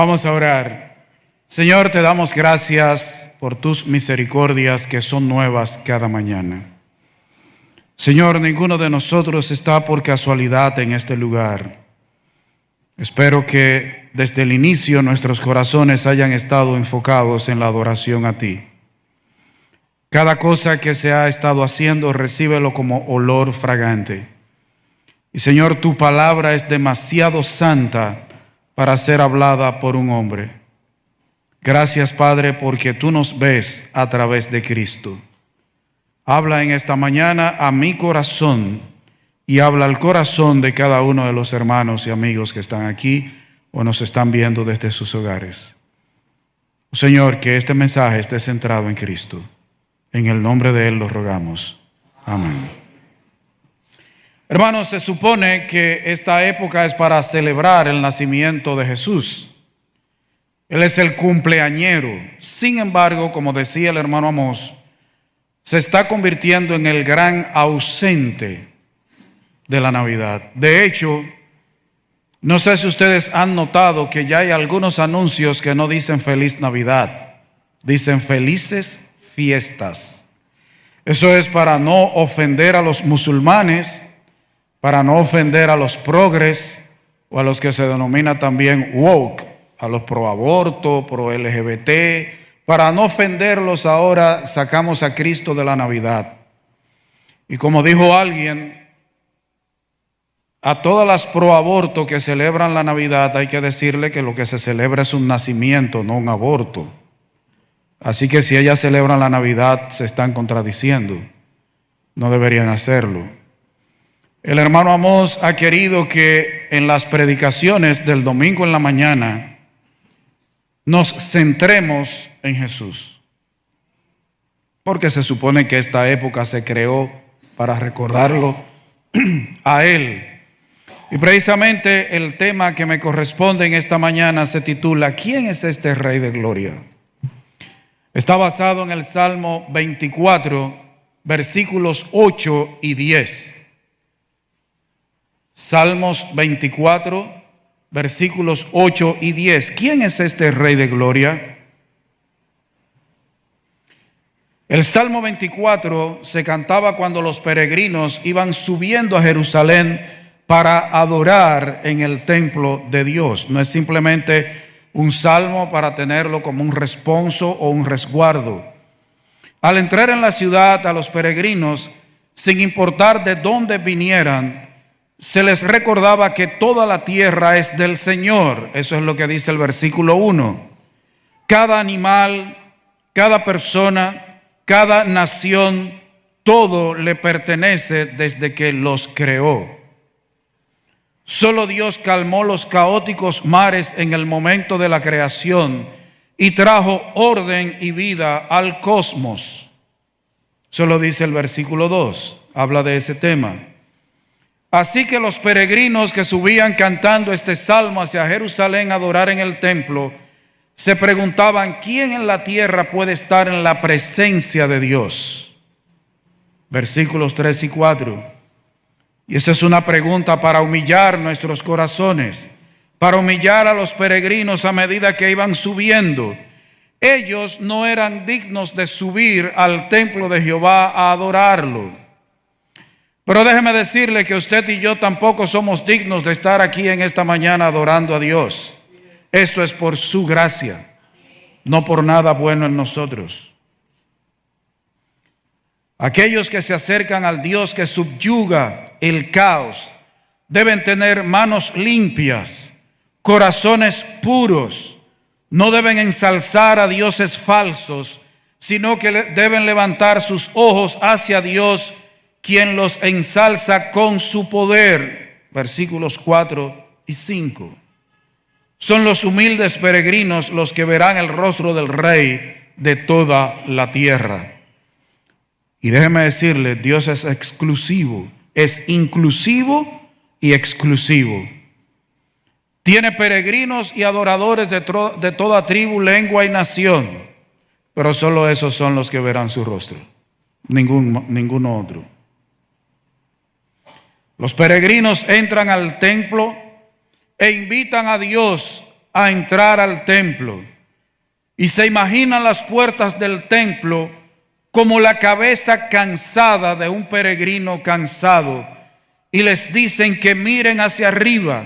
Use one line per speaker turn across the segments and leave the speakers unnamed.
Vamos a orar. Señor, te damos gracias por tus misericordias que son nuevas cada mañana. Señor, ninguno de nosotros está por casualidad en este lugar. Espero que desde el inicio nuestros corazones hayan estado enfocados en la adoración a ti. Cada cosa que se ha estado haciendo, recíbelo como olor fragante. Y Señor, tu palabra es demasiado santa para ser hablada por un hombre. Gracias, Padre, porque tú nos ves a través de Cristo. Habla en esta mañana a mi corazón y habla al corazón de cada uno de los hermanos y amigos que están aquí o nos están viendo desde sus hogares. Señor, que este mensaje esté centrado en Cristo. En el nombre de Él lo rogamos. Amén. Hermanos, se supone que esta época es para celebrar el nacimiento de Jesús. Él es el cumpleañero. Sin embargo, como decía el hermano Amós, se está convirtiendo en el gran ausente de la Navidad. De hecho, no sé si ustedes han notado que ya hay algunos anuncios que no dicen Feliz Navidad, dicen Felices Fiestas. Eso es para no ofender a los musulmanes, para no ofender a los progres o a los que se denomina también woke, a los pro aborto, pro LGBT. Para no ofenderlos ahora sacamos a Cristo de la Navidad. Y como dijo alguien, a todas las pro aborto que celebran la Navidad hay que decirle que lo que se celebra es un nacimiento, no un aborto. Así que si ellas celebran la Navidad se están contradiciendo. No deberían hacerlo. El hermano Amós ha querido que en las predicaciones del domingo en la mañana nos centremos en Jesús. Porque se supone que esta época se creó para recordarlo a Él. Y precisamente el tema que me corresponde en esta mañana se titula ¿Quién es este Rey de Gloria? Está basado en el Salmo 24, versículos 8 y 10. Salmos 24, versículos 8 y 10. ¿Quién es este Rey de Gloria? El Salmo 24 se cantaba cuando los peregrinos iban subiendo a Jerusalén para adorar en el templo de Dios. No es simplemente un salmo para tenerlo como un responso o un resguardo. Al entrar en la ciudad a los peregrinos, sin importar de dónde vinieran, se les recordaba que toda la tierra es del Señor. Eso es lo que dice el versículo 1. Cada animal, cada persona, cada nación, todo le pertenece desde que los creó. Solo Dios calmó los caóticos mares en el momento de la creación y trajo orden y vida al cosmos. Eso lo dice el versículo 2, habla de ese tema. Así que los peregrinos que subían cantando este salmo hacia Jerusalén a adorar en el templo, se preguntaban, ¿quién en la tierra puede estar en la presencia de Dios? Versículos 3 y 4. Y esa es una pregunta para humillar nuestros corazones, para humillar a los peregrinos a medida que iban subiendo. Ellos no eran dignos de subir al templo de Jehová a adorarlo. Pero déjeme decirle que usted y yo tampoco somos dignos de estar aquí en esta mañana adorando a Dios. Esto es por su gracia, no por nada bueno en nosotros. Aquellos que se acercan al Dios que subyuga el caos deben tener manos limpias, corazones puros. No deben ensalzar a dioses falsos, sino que deben levantar sus ojos hacia Dios, quien los ensalza con su poder. Versículos 4 y 5. Son los humildes peregrinos los que verán el rostro del Rey de toda la tierra. Y déjeme decirle, Dios es exclusivo, es inclusivo y exclusivo. Tiene peregrinos y adoradores de toda tribu, lengua y nación, pero solo esos son los que verán su rostro, ningún otro. Los peregrinos entran al templo e invitan a Dios a entrar al templo y se imaginan las puertas del templo como la cabeza cansada de un peregrino cansado, y les dicen que miren hacia arriba.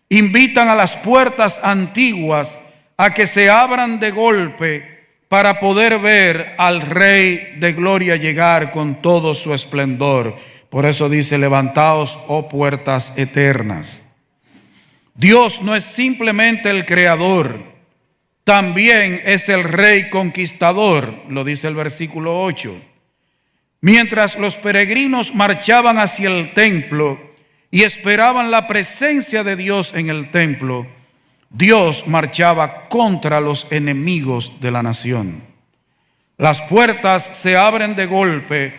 Invitan a las puertas antiguas a que se abran de golpe para poder ver al Rey de Gloria llegar con todo su esplendor. Por eso dice: levantaos, oh puertas eternas. Dios no es simplemente el creador, también es el Rey conquistador, lo dice el versículo 8. Mientras los peregrinos marchaban hacia el templo y esperaban la presencia de Dios en el templo, Dios marchaba contra los enemigos de la nación. Las puertas se abren de golpe,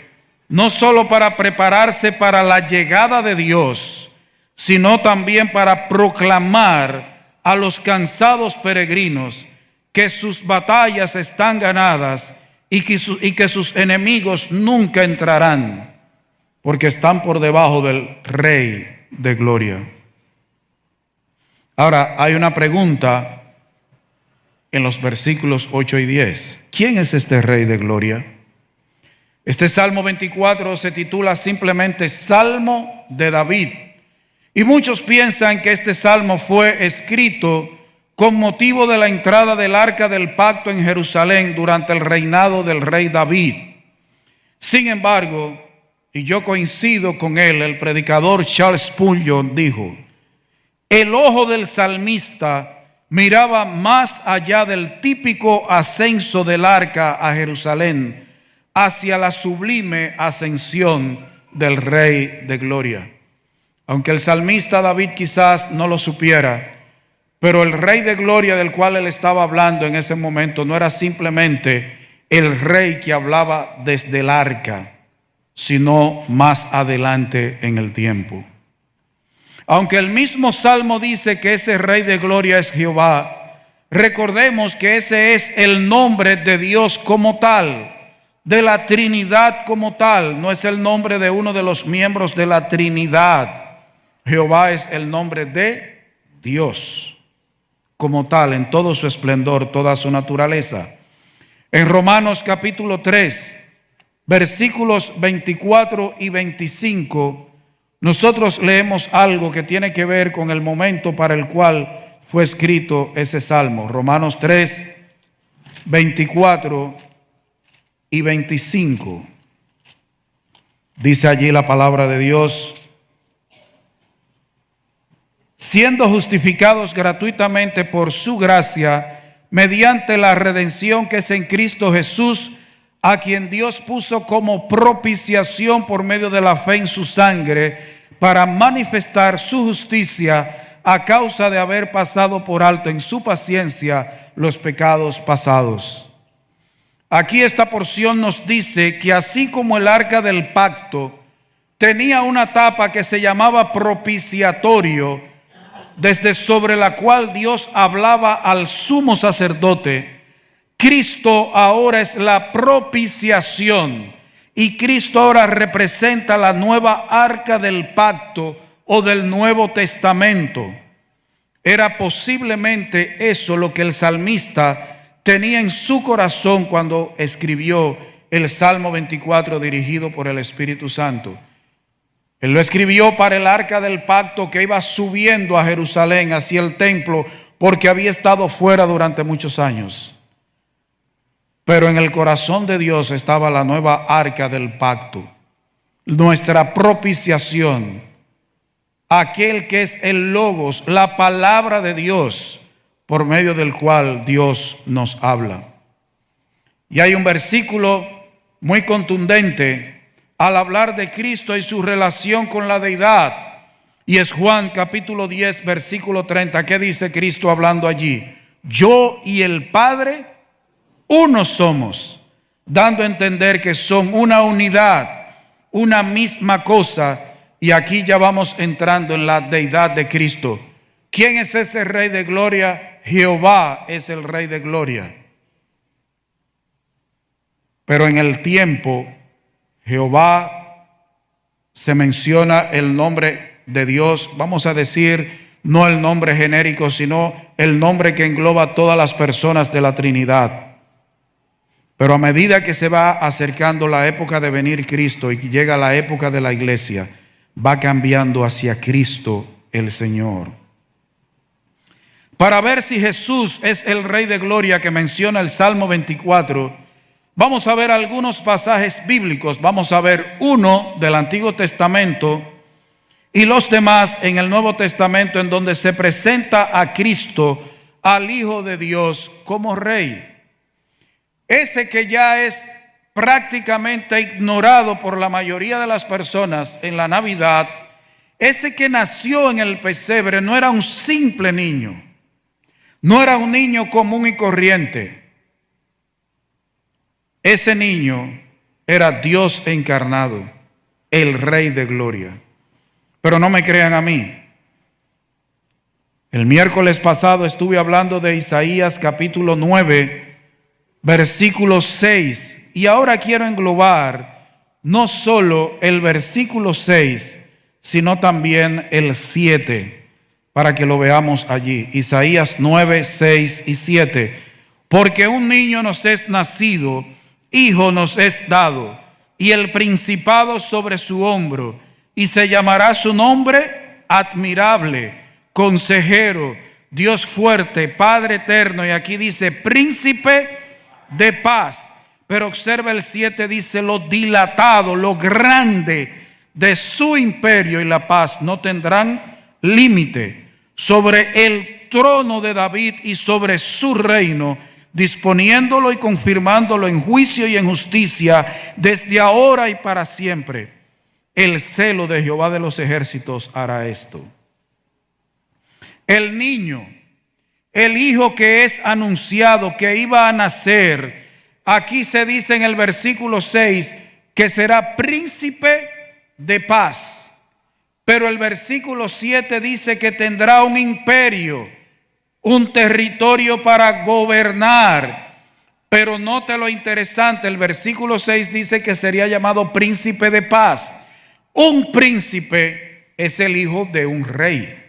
no solo para prepararse para la llegada de Dios, sino también para proclamar a los cansados peregrinos que sus batallas están ganadas y que sus enemigos nunca entrarán, porque están por debajo del Rey de Gloria. Ahora, hay una pregunta en los versículos 8 y 10. ¿Quién es este Rey de Gloria? Este Salmo 24 se titula simplemente Salmo de David. Y muchos piensan que este salmo fue escrito con motivo de la entrada del Arca del Pacto en Jerusalén durante el reinado del rey David. Sin embargo, y yo coincido con él, el predicador Charles Spurgeon dijo: el ojo del salmista miraba más allá del típico ascenso del arca a Jerusalén, hacia la sublime ascensión del Rey de Gloria. Aunque el salmista David quizás no lo supiera, pero el Rey de Gloria del cual él estaba hablando en ese momento no era simplemente el Rey que hablaba desde el arca, sino más adelante en el tiempo. Aunque el mismo Salmo dice que ese Rey de Gloria es Jehová, recordemos que ese es el nombre de Dios como tal, de la Trinidad como tal, no es el nombre de uno de los miembros de la Trinidad. Jehová es el nombre de Dios como tal, en todo su esplendor, toda su naturaleza. En Romanos capítulo 3, versículos 24 y 25, nosotros leemos algo que tiene que ver con el momento para el cual fue escrito ese salmo. Romanos 3, 24 y 25. Dice allí la palabra de Dios: siendo justificados gratuitamente por su gracia, mediante la redención que es en Cristo Jesús, a quien Dios puso como propiciación por medio de la fe en su sangre, para manifestar su justicia a causa de haber pasado por alto en su paciencia los pecados pasados. Aquí esta porción nos dice que así como el arca del pacto tenía una tapa que se llamaba propiciatorio, desde sobre la cual Dios hablaba al sumo sacerdote, Cristo ahora es la propiciación, y Cristo ahora representa la nueva arca del pacto o del Nuevo Testamento. Era posiblemente eso lo que el salmista tenía en su corazón cuando escribió el Salmo 24 dirigido por el Espíritu Santo. Él lo escribió para el arca del pacto que iba subiendo a Jerusalén, hacia el templo, porque había estado fuera durante muchos años. Pero en el corazón de Dios estaba la nueva arca del pacto, nuestra propiciación, aquel que es el Logos, la palabra de Dios, por medio del cual Dios nos habla. Y hay un versículo muy contundente al hablar de Cristo y su relación con la deidad, y es Juan capítulo 10 versículo 30. ¿Qué dice Cristo hablando allí? Yo y el Padre uno somos, dando a entender que son una unidad, una misma cosa. Y aquí ya vamos entrando en la deidad de Cristo. ¿Quién es ese Rey de Gloria? Jehová es el Rey de Gloria. Pero en el tiempo, Jehová se menciona el nombre de Dios, vamos a decir, no el nombre genérico, sino el nombre que engloba todas las personas de la Trinidad. Pero a medida que se va acercando la época de venir Cristo y llega la época de la iglesia, va cambiando hacia Cristo el Señor. Para ver si Jesús es el Rey de Gloria que menciona el Salmo 24, vamos a ver algunos pasajes bíblicos. Vamos a ver uno del Antiguo Testamento y los demás en el Nuevo Testamento, en donde se presenta a Cristo, al Hijo de Dios, como Rey. Ese que ya es prácticamente ignorado por la mayoría de las personas en la Navidad, ese que nació en el pesebre no era un simple niño, no era un niño común y corriente. Ese niño era Dios encarnado, el Rey de Gloria. Pero no me crean a mí. El miércoles pasado estuve hablando de Isaías capítulo 9, versículo 6, y ahora quiero englobar no solo el versículo 6, sino también el 7, para que lo veamos allí. Isaías 9, 6 y 7. Porque un niño nos es nacido, hijo nos es dado, y el principado sobre su hombro, y se llamará su nombre Admirable, Consejero, Dios fuerte, Padre eterno, y aquí dice Príncipe de paz. Pero observa el 7, dice lo dilatado, lo grande de su imperio, y la paz no tendrán límite sobre el trono de David y sobre su reino, disponiéndolo y confirmándolo en juicio y en justicia desde ahora y para siempre. El celo de Jehová de los ejércitos hará esto. El niño, el hijo que es anunciado, que iba a nacer, aquí se dice en el versículo 6 que será príncipe de paz. Pero el versículo 7 dice que tendrá un imperio, un territorio para gobernar. Pero note lo interesante, el versículo 6 dice que sería llamado príncipe de paz. Un príncipe es el hijo de un rey.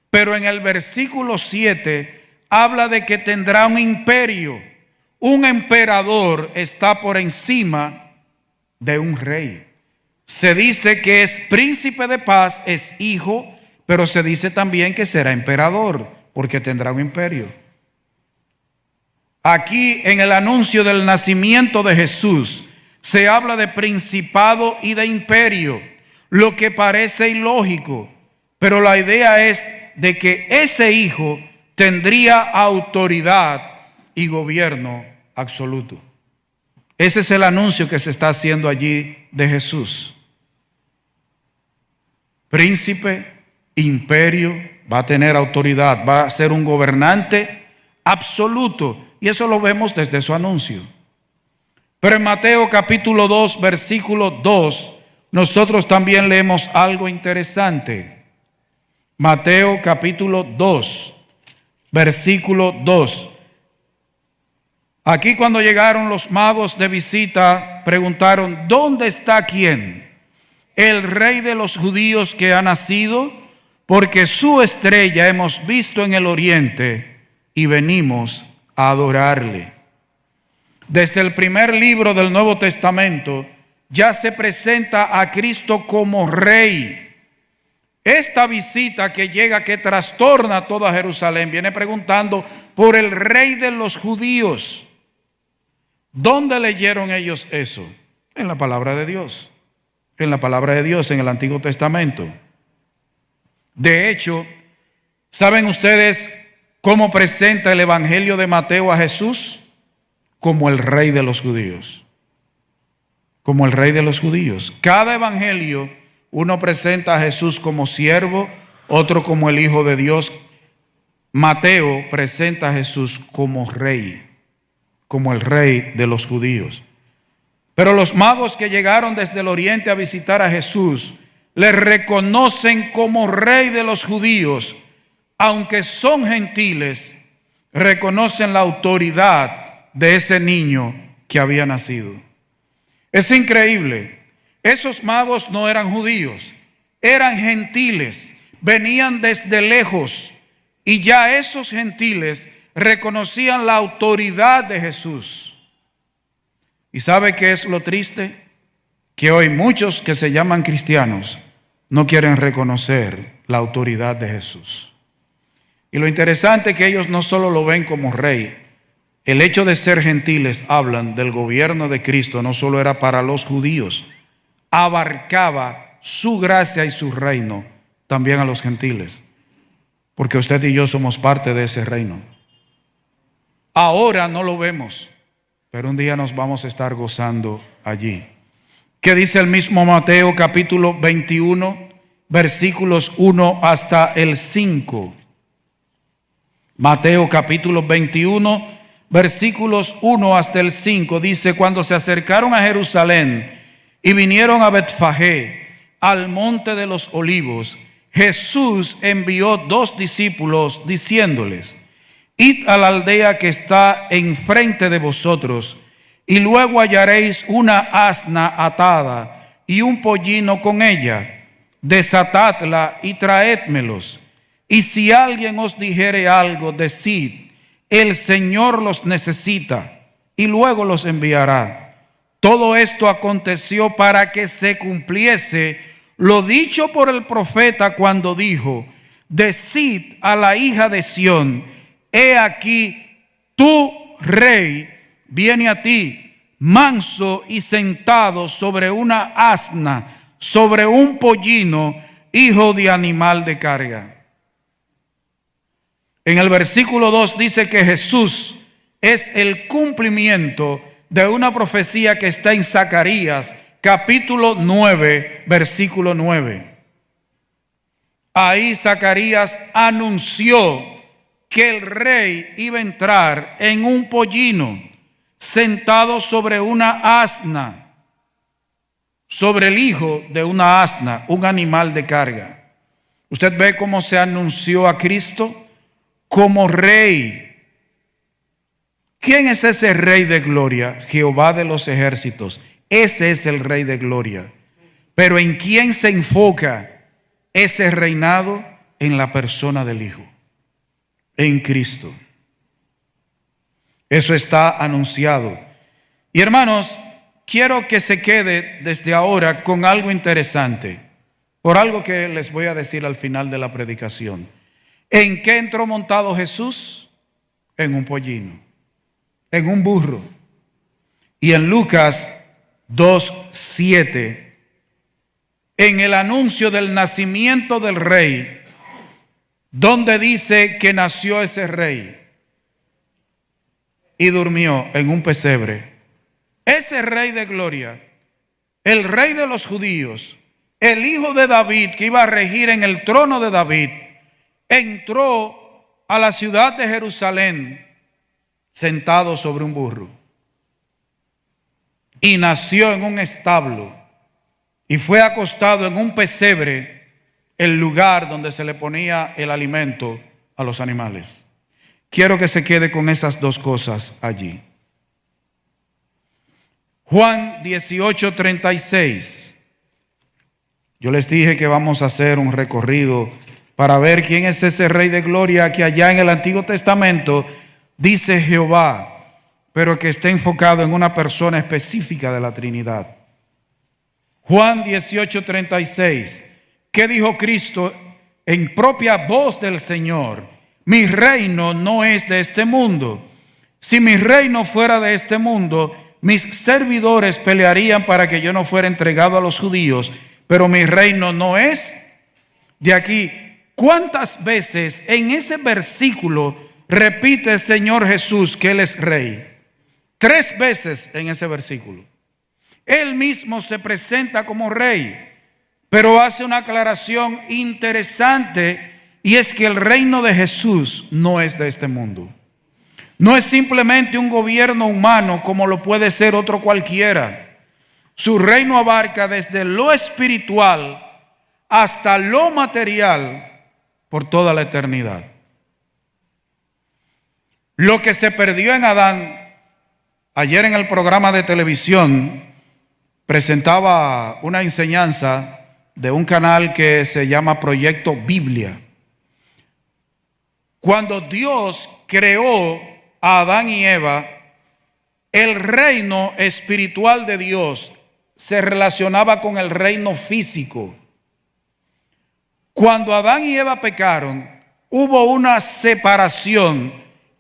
Pero en el versículo 7 habla de que tendrá un imperio. Un emperador está por encima de un rey. Se dice que es príncipe de paz, es hijo, pero se dice también que será emperador, porque tendrá un imperio. Aquí en el anuncio del nacimiento de Jesús se habla de principado y de imperio, lo que parece ilógico, pero la idea es de que ese hijo tendría autoridad y gobierno absoluto. Ese es el anuncio que se está haciendo allí de Jesús. Príncipe, imperio, va a tener autoridad, va a ser un gobernante absoluto, y eso lo vemos desde su anuncio. Pero en Mateo capítulo 2, versículo 2, nosotros también leemos algo interesante. Mateo capítulo 2, versículo 2. Aquí cuando llegaron los magos de visita, preguntaron, ¿dónde está quién? El rey de los judíos que ha nacido, porque su estrella hemos visto en el oriente y venimos a adorarle. Desde el primer libro del Nuevo Testamento ya se presenta a Cristo como rey. Esta visita que llega, que trastorna toda Jerusalén, viene preguntando por el rey de los judíos. ¿Dónde leyeron ellos eso? En la palabra de Dios. En la palabra de Dios, en el Antiguo Testamento. De hecho, ¿saben ustedes cómo presenta el Evangelio de Mateo a Jesús? Como el rey de los judíos. Como el rey de los judíos. Cada evangelio, uno presenta a Jesús como siervo, otro como el Hijo de Dios. Mateo presenta a Jesús como rey, como el rey de los judíos. Pero los magos que llegaron desde el oriente a visitar a Jesús, le reconocen como rey de los judíos, aunque son gentiles, reconocen la autoridad de ese niño que había nacido. Es increíble. Esos magos no eran judíos, eran gentiles, venían desde lejos. Y ya esos gentiles reconocían la autoridad de Jesús. ¿Y sabe qué es lo triste? Que hoy muchos que se llaman cristianos no quieren reconocer la autoridad de Jesús. Y lo interesante es que ellos no solo lo ven como rey. El hecho de ser gentiles, hablan del gobierno de Cristo, no solo era para los judíos, abarcaba su gracia y su reino también a los gentiles, porque usted y yo somos parte de ese reino. Ahora no lo vemos, pero un día nos vamos a estar gozando allí. ¿Qué dice el mismo Mateo capítulo 21, versículos 1 hasta el 5? Mateo capítulo 21, versículos 1 hasta el 5 dice: cuando se acercaron a Jerusalén y vinieron a Betfagé, al monte de los olivos, Jesús envió 2 discípulos diciéndoles: id a la aldea que está enfrente de vosotros, y luego hallaréis una asna atada y un pollino con ella. Desatadla y traédmelos. Y si alguien os dijere algo, decid: el Señor los necesita, y luego los enviará. Todo esto aconteció para que se cumpliese lo dicho por el profeta cuando dijo: decid a la hija de Sión, he aquí tu rey viene a ti, manso y sentado sobre una asna, sobre un pollino, hijo de animal de carga. En el versículo 2 dice que Jesús es el cumplimiento de una profecía que está en Zacarías, capítulo 9, versículo 9. Ahí Zacarías anunció que el rey iba a entrar en un pollino, sentado sobre una asna, sobre el hijo de una asna, un animal de carga. Usted ve cómo se anunció a Cristo como rey. ¿Quién es ese rey de gloria? Jehová de los ejércitos. Ese es el rey de gloria. Pero ¿en quién se enfoca ese reinado? En la persona del Hijo, en Cristo. Eso está anunciado. Y hermanos, quiero que se quede desde ahora con algo interesante, por algo que les voy a decir al final de la predicación. ¿En qué entró montado Jesús? En un pollino, en un burro. Y en Lucas 2:7, en el anuncio del nacimiento del rey, donde dice que nació ese rey y durmió en un pesebre. Ese rey de gloria, el rey de los judíos, el hijo de David que iba a regir en el trono de David, entró a la ciudad de Jerusalén sentado sobre un burro y nació en un establo y fue acostado en un pesebre, el lugar donde se le ponía el alimento a los animales. Quiero que se quede con esas 2 cosas allí. Juan 18:36. Yo les dije que vamos a hacer un recorrido para ver quién es ese rey de gloria que allá en el Antiguo Testamento dice Jehová, pero que está enfocado en una persona específica de la Trinidad. Juan 18:36. ¿Qué dijo Cristo en propia voz del Señor? Mi reino no es de este mundo. Si mi reino fuera de este mundo, mis servidores pelearían para que yo no fuera entregado a los judíos, pero mi reino no es de aquí. ¿Cuántas veces en ese versículo repite el Señor Jesús que Él es rey? 3 veces en ese versículo. Él mismo se presenta como rey, pero hace una aclaración interesante, y es que el reino de Jesús no es de este mundo. No es simplemente un gobierno humano como lo puede ser otro cualquiera. Su reino abarca desde lo espiritual hasta lo material por toda la eternidad. Lo que se perdió en Adán, ayer en el programa de televisión presentaba una enseñanza de un canal que se llama Proyecto Biblia. Cuando Dios creó a Adán y Eva, el reino espiritual de Dios se relacionaba con el reino físico. Cuando Adán y Eva pecaron, hubo una separación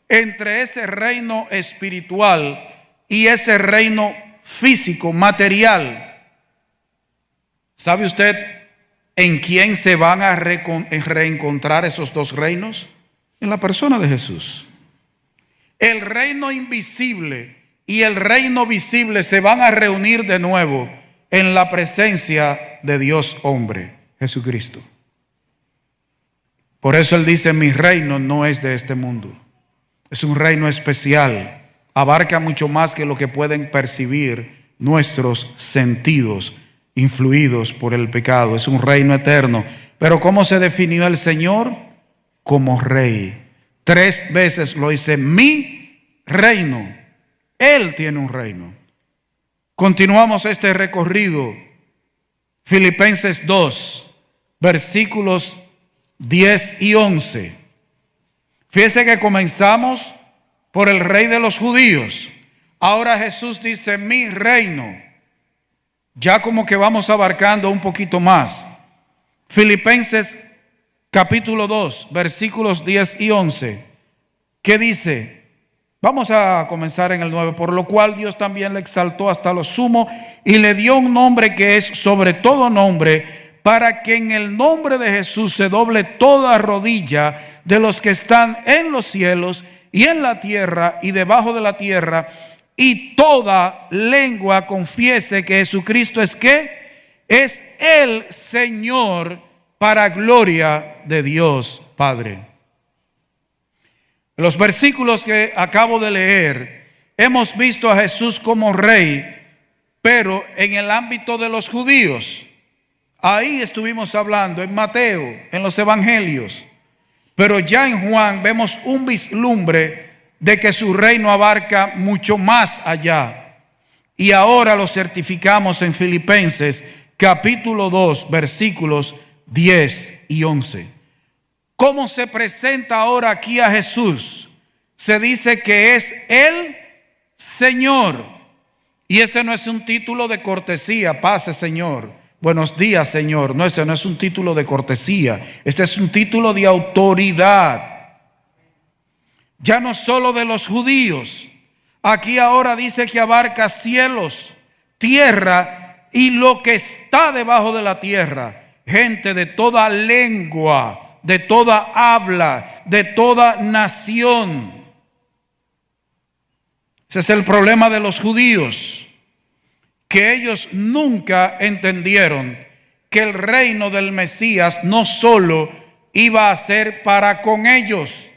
entre ese reino espiritual y ese reino físico, material. ¿Sabe usted en quién se van a reencontrar esos dos reinos? En la persona de Jesús. El reino invisible y el reino visible se van a reunir de nuevo en la presencia de Dios hombre, Jesucristo. Por eso Él dice, mi reino no es de este mundo. Es un reino especial. Abarca mucho más que lo que pueden percibir nuestros sentidos influidos por el pecado. Es un reino eterno. Pero ¿cómo se definió el Señor? Como rey. 3 veces lo dice, mi reino. Él tiene un reino. Continuamos este recorrido. Filipenses 2, versículos 10 y 11. Fíjese que comenzamos por el rey de los judíos. Ahora Jesús dice, mi reino. Ya como que vamos abarcando un poquito más. Filipenses capítulo 2, versículos 10 y 11. ¿Qué dice? Vamos a comenzar en el 9. Por lo cual Dios también le exaltó hasta lo sumo y le dio un nombre que es sobre todo nombre, para que en el nombre de Jesús se doble toda rodilla de los que están en los cielos y en la tierra y debajo de la tierra, y toda lengua confiese que Jesucristo es ¿qué? Es el Señor, para gloria de Dios Padre. En los versículos que acabo de leer, hemos visto a Jesús como rey, pero en el ámbito de los judíos. Ahí estuvimos hablando en Mateo, en los evangelios. Pero ya en Juan vemos un vislumbre de que su reino abarca mucho más allá. Y ahora lo certificamos en Filipenses capítulo 2, versículos 10 y 11. ¿Cómo se presenta ahora aquí a Jesús? Se dice que es el Señor. Y ese no es un título de cortesía, pase Señor. Buenos días, Señor. No, ese no es un título de cortesía. Este es un título de autoridad. Ya no solo de los judíos. Aquí ahora dice que abarca cielos, tierra y lo que está debajo de la tierra. Gente de toda lengua, de toda habla, de toda nación. Ese es el problema de los judíos, que ellos nunca entendieron que el reino del Mesías no solo iba a ser para con ellos,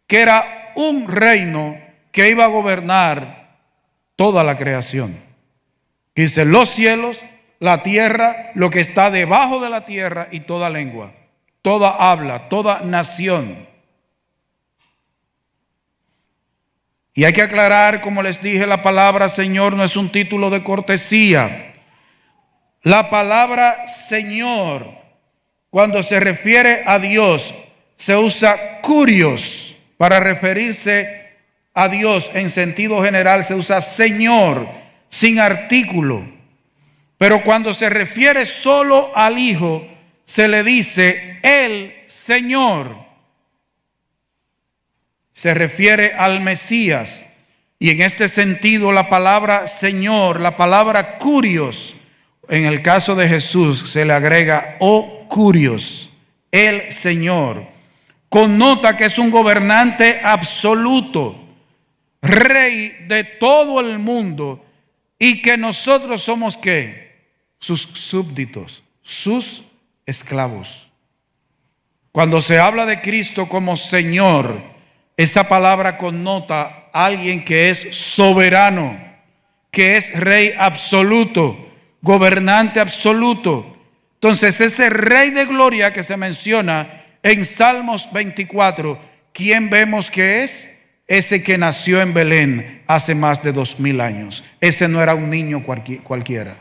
que era un reino que iba a gobernar toda la creación. Dice los cielos, la tierra, lo que está debajo de la tierra y toda lengua, toda habla, toda nación. Y hay que aclarar, como les dije, la palabra Señor no es un título de cortesía. La palabra Señor, cuando se refiere a Dios, se usa kurios para referirse a Dios. En sentido general se usa Señor sin artículo. Pero cuando se refiere solo al Hijo, se le dice el Señor. Se refiere al Mesías. Y en este sentido la palabra Señor, la palabra kurios, en el caso de Jesús se le agrega o kurios, el Señor. Connota que es un gobernante absoluto, rey de todo el mundo, y que nosotros somos ¿qué? Sus súbditos, sus esclavos. Cuando se habla de Cristo como Señor, esa palabra connota a alguien que es soberano, que es rey absoluto, gobernante absoluto. Entonces ese rey de gloria que se menciona en Salmos 24, ¿quién vemos que es? Ese que nació en Belén hace más de 2000 años. Ese no era un niño cualquiera.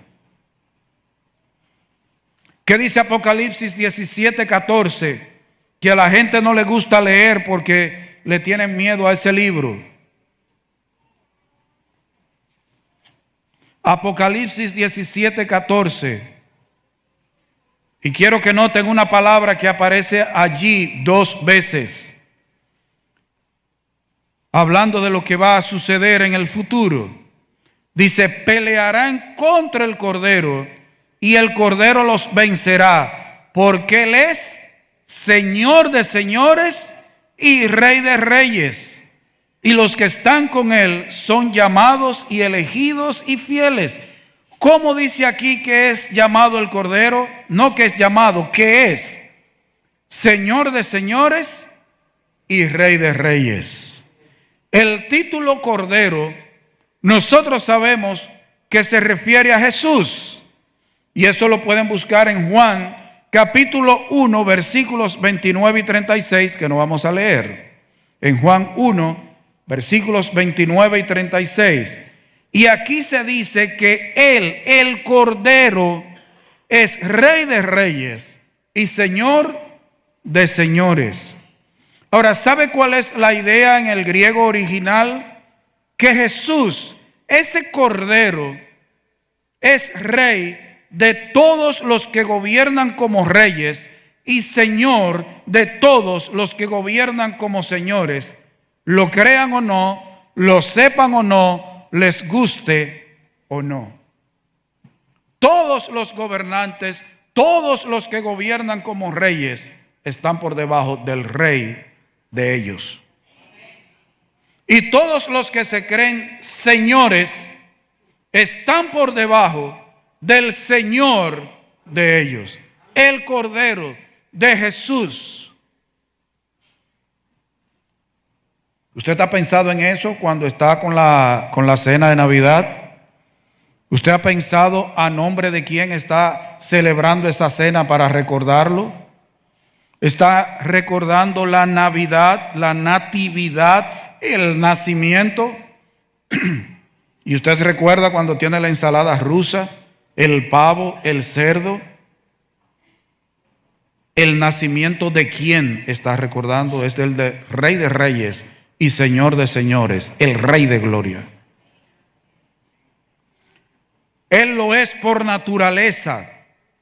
¿Qué dice Apocalipsis 17:14? que a la gente no le gusta leer porque le tienen miedo a ese libro. Apocalipsis 17:14. Y quiero que noten una palabra que aparece allí 2 veces, hablando de lo que va a suceder en el futuro. Dice, pelearán contra el Cordero y el Cordero los vencerá, porque Él es Señor de señores y Rey de reyes. Y los que están con Él son llamados y elegidos y fieles. ¿Cómo dice aquí que es llamado el Cordero? No que es llamado, que es Señor de señores y Rey de reyes. El título Cordero, nosotros sabemos que se refiere a Jesús. Y eso lo pueden buscar en Juan capítulo 1, versículos 29 y 36, que no vamos a leer. En Juan 1, versículos 29 y 36. Y aquí se dice que Él, el Cordero, es Rey de reyes y Señor de señores. Ahora, ¿sabe cuál es la idea en el griego original? Que Jesús, ese Cordero, es Rey de todos los que gobiernan como reyes y Señor de todos los que gobiernan como señores. Lo crean o no, lo sepan o no, les guste o no. Todos los gobernantes, todos los que gobiernan como reyes, están por debajo del rey de ellos. Y todos los que se creen señores están por debajo del Señor de ellos, el Cordero de Jesús. ¿Usted ha pensado en eso cuando está con la cena de Navidad? ¿Usted ha pensado a nombre de quién está celebrando esa cena para recordarlo? ¿Está recordando la Navidad, la natividad, el nacimiento? ¿Y usted recuerda cuando tiene la ensalada rusa, el pavo, el cerdo? ¿El nacimiento de quién está recordando? Es del de Rey de Reyes y Señor de señores, el Rey de gloria. Él lo es por naturaleza,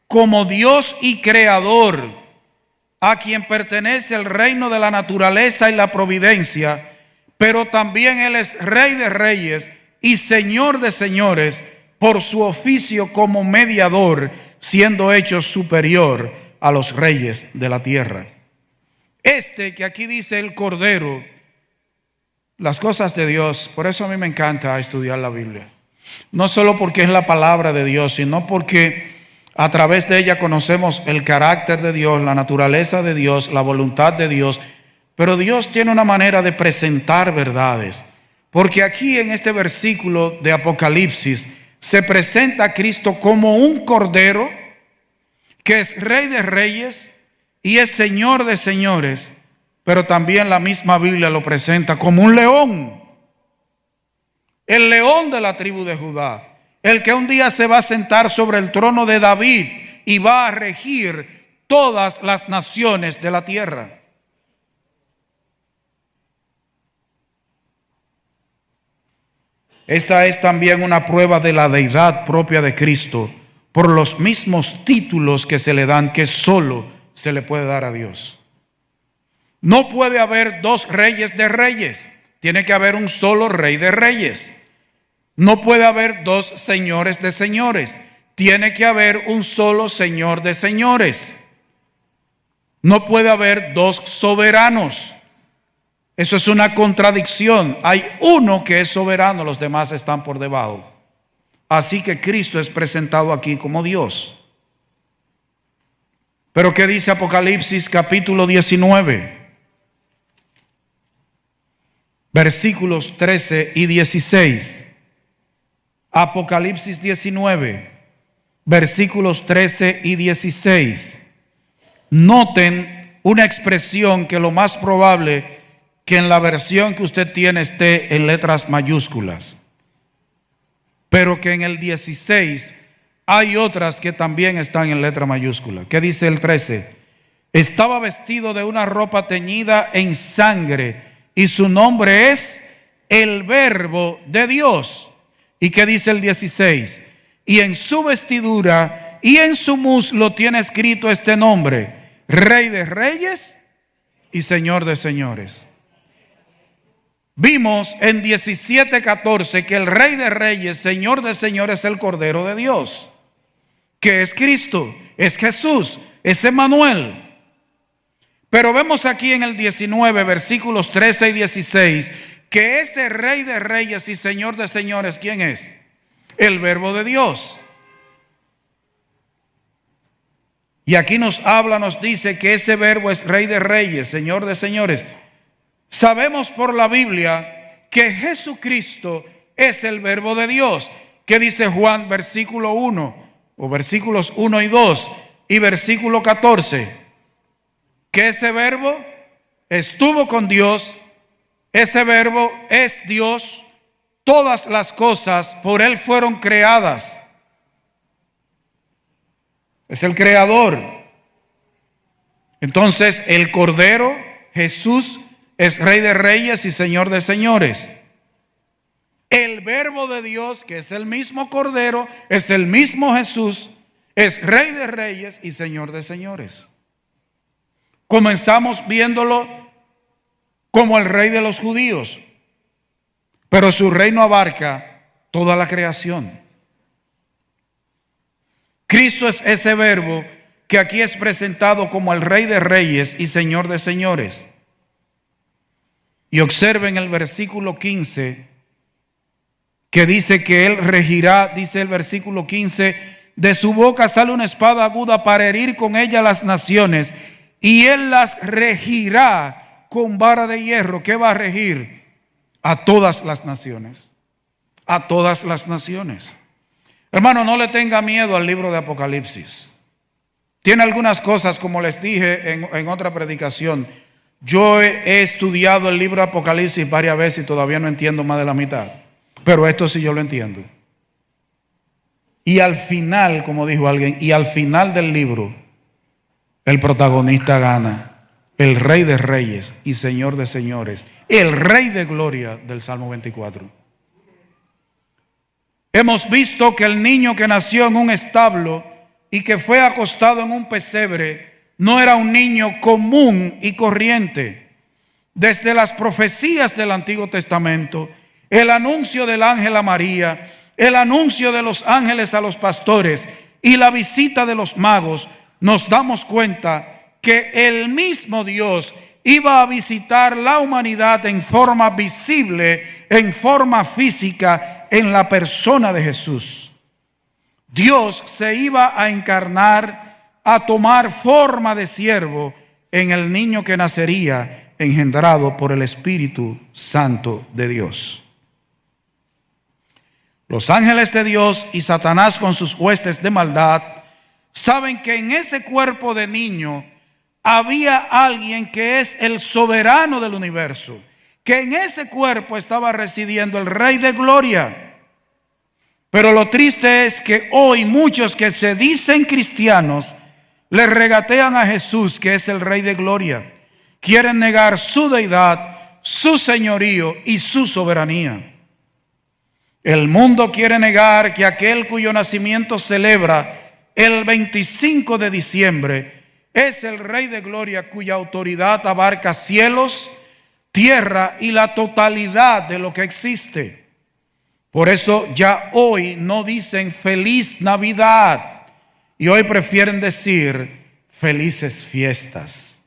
como Dios y Creador, a quien pertenece el reino de la naturaleza y la providencia, pero también Él es Rey de reyes y Señor de señores por su oficio como mediador, siendo hecho superior a los reyes de la tierra. Este que aquí dice el Cordero, las cosas de Dios, por eso a mí me encanta estudiar la Biblia. No solo porque es la palabra de Dios, sino porque a través de ella conocemos el carácter de Dios, la naturaleza de Dios, la voluntad de Dios. Pero Dios tiene una manera de presentar verdades. Porque aquí en este versículo de Apocalipsis se presenta a Cristo como un Cordero que es Rey de reyes y es Señor de señores. Pero también la misma Biblia lo presenta como un león. El león de la tribu de Judá. El que un día se va a sentar sobre el trono de David y va a regir todas las naciones de la tierra. Esta es también una prueba de la deidad propia de Cristo por los mismos títulos que se le dan, que solo se le puede dar a Dios. No puede haber dos reyes de reyes, tiene que haber un solo Rey de reyes. No puede haber dos señores de señores, tiene que haber un solo Señor de señores. No puede haber dos soberanos. Eso es una contradicción. Hay uno que es soberano, los demás están por debajo. Así que Cristo es presentado aquí como Dios. Pero ¿qué dice Apocalipsis capítulo 19? Versículos 13 y 16. Apocalipsis 19, versículos 13 y 16. Noten una expresión que lo más probable que en la versión que usted tiene esté en letras mayúsculas, pero que en el 16 hay otras que también están en letra mayúscula. ¿Qué dice el 13? Estaba vestido de una ropa teñida en sangre y su nombre es el Verbo de Dios. ¿Y qué dice el 16? Y en su vestidura y en su muslo tiene escrito este nombre: Rey de Reyes y Señor de Señores. Vimos en 17:14 que el Rey de Reyes, Señor de Señores, es el Cordero de Dios, que es Cristo, es Jesús, es Emmanuel. Pero vemos aquí en el 19, versículos 13 y 16, que ese Rey de Reyes y Señor de Señores, ¿quién es? El Verbo de Dios. Y aquí nos habla, nos dice que ese Verbo es Rey de Reyes, Señor de Señores. Sabemos por la Biblia que Jesucristo es el Verbo de Dios. ¿Qué dice Juan, versículo 1, o versículos 1 y 2 y versículo 14? Que ese Verbo estuvo con Dios, ese Verbo es Dios, todas las cosas por Él fueron creadas. Es el Creador. Entonces el Cordero, Jesús, es Rey de Reyes y Señor de Señores. El Verbo de Dios, que es el mismo Cordero, es el mismo Jesús, es Rey de Reyes y Señor de Señores. Comenzamos viéndolo como el Rey de los judíos, pero su reino abarca toda la creación. Cristo es ese Verbo que aquí es presentado como el Rey de Reyes y Señor de Señores. Y observen el versículo 15, que dice que Él regirá, dice el versículo 15, de su boca sale una espada aguda para herir con ella las naciones, y Él las regirá con vara de hierro. ¿Qué va a regir? A todas las naciones. A todas las naciones. Hermano, no le tenga miedo al libro de Apocalipsis. Tiene algunas cosas, como les dije en otra predicación. Yo he estudiado el libro de Apocalipsis varias veces y todavía no entiendo más de la mitad. Pero esto sí yo lo entiendo. Y al final, como dijo alguien, y al final del libro, el protagonista gana, el Rey de Reyes y Señor de Señores, el Rey de Gloria del Salmo 24. Hemos visto que el niño que nació en un establo y que fue acostado en un pesebre no era un niño común y corriente. Desde las profecías del Antiguo Testamento, el anuncio del ángel a María, el anuncio de los ángeles a los pastores y la visita de los magos, nos damos cuenta que el mismo Dios iba a visitar la humanidad en forma visible, en forma física, en la persona de Jesús. Dios se iba a encarnar, a tomar forma de siervo en el niño que nacería, engendrado por el Espíritu Santo de Dios. Los ángeles de Dios y Satanás con sus huestes de maldad saben que en ese cuerpo de niño había alguien que es el soberano del universo, que en ese cuerpo estaba residiendo el Rey de Gloria. Pero lo triste es que hoy muchos que se dicen cristianos le regatean a Jesús, que es el Rey de Gloria. Quieren negar su deidad, su señorío y su soberanía. El mundo quiere negar que aquel cuyo nacimiento celebra el 25 de diciembre es el Rey de Gloria, cuya autoridad abarca cielos, tierra y la totalidad de lo que existe. Por eso ya hoy no dicen feliz Navidad y hoy prefieren decir felices fiestas.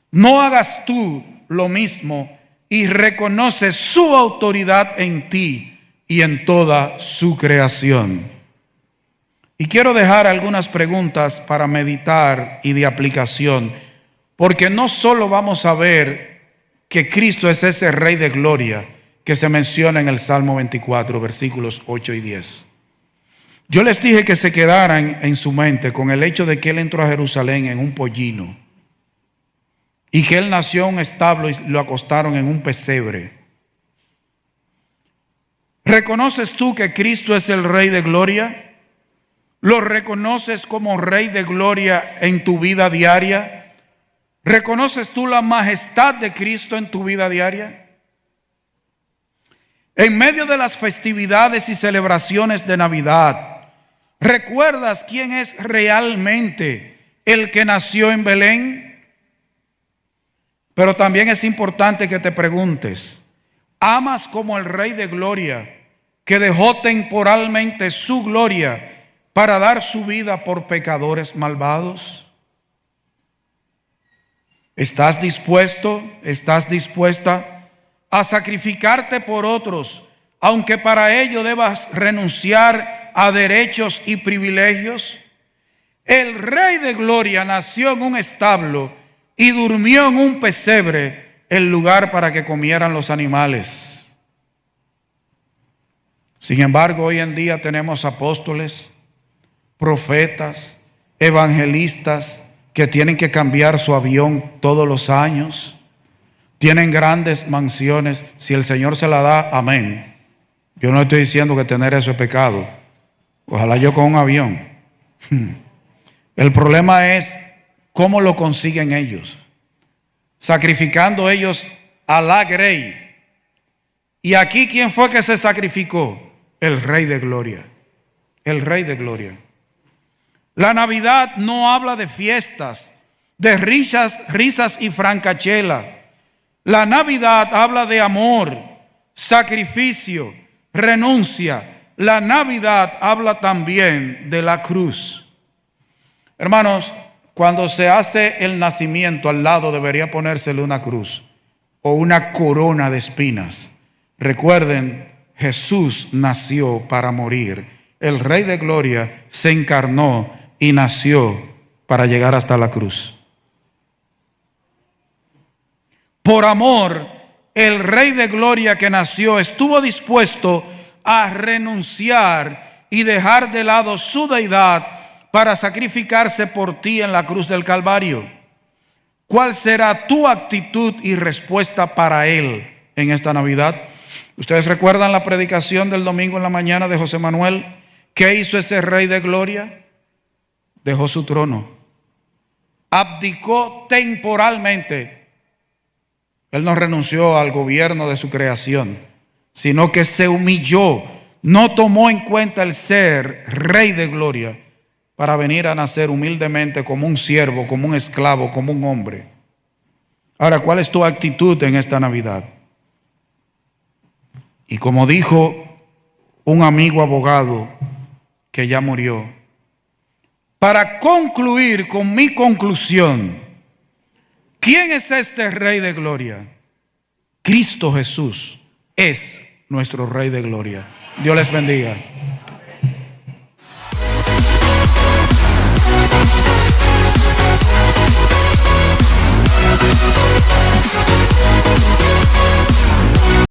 No hagas tú lo mismo y reconoce su autoridad en ti y en toda su creación. Y quiero dejar algunas preguntas para meditar y de aplicación, porque no solo vamos a ver que Cristo es ese Rey de Gloria que se menciona en el Salmo 24, versículos 8 y 10. Yo les dije que se quedaran en su mente con el hecho de que Él entró a Jerusalén en un pollino y que Él nació en un establo y lo acostaron en un pesebre. ¿Reconoces tú que Cristo es el Rey de Gloria? ¿Lo reconoces como Rey de Gloria en tu vida diaria? ¿Reconoces tú la majestad de Cristo en tu vida diaria? En medio de las festividades y celebraciones de Navidad, ¿recuerdas quién es realmente el que nació en Belén? Pero también es importante que te preguntes, ¿amas como el Rey de Gloria, que dejó temporalmente su gloria para dar su vida por pecadores malvados? ¿Estás dispuesto, estás dispuesta a sacrificarte por otros, aunque para ello debas renunciar a derechos y privilegios? El Rey de Gloria nació en un establo y durmió en un pesebre, el lugar para que comieran los animales. Sin embargo, hoy en día tenemos apóstoles, profetas, evangelistas que tienen que cambiar su avión todos los años. Tienen grandes mansiones. Si el Señor se la da, amén. Yo no estoy diciendo que tener eso es pecado. Ojalá yo con un avión. El problema es cómo lo consiguen ellos. Sacrificando ellos a la grey. Y aquí, ¿quién fue que se sacrificó? El Rey de Gloria. El Rey de Gloria. La Navidad no habla de fiestas, de risas y francachela. La Navidad habla de amor, sacrificio, renuncia. La Navidad habla también de la cruz. Hermanos, cuando se hace el nacimiento, al lado debería ponérsele una cruz o una corona de espinas. Recuerden, Jesús nació para morir. El Rey de Gloria se encarnó y nació para llegar hasta la cruz. Por amor, el Rey de Gloria que nació estuvo dispuesto a renunciar y dejar de lado su deidad para sacrificarse por ti en la cruz del Calvario. ¿Cuál será tu actitud y respuesta para Él en esta Navidad? ¿Ustedes recuerdan la predicación del domingo en la mañana de José Manuel? ¿Qué hizo ese Rey de Gloria? Dejó su trono, abdicó temporalmente. Él no renunció al gobierno de su creación, sino que se humilló, no tomó en cuenta el ser Rey de Gloria para venir a nacer humildemente como un siervo, como un esclavo, como un hombre. Ahora, ¿cuál es tu actitud en esta Navidad? Y como dijo un amigo abogado que ya murió, para concluir con mi conclusión, ¿quién es este Rey de Gloria? Cristo Jesús es nuestro Rey de Gloria. Dios les bendiga.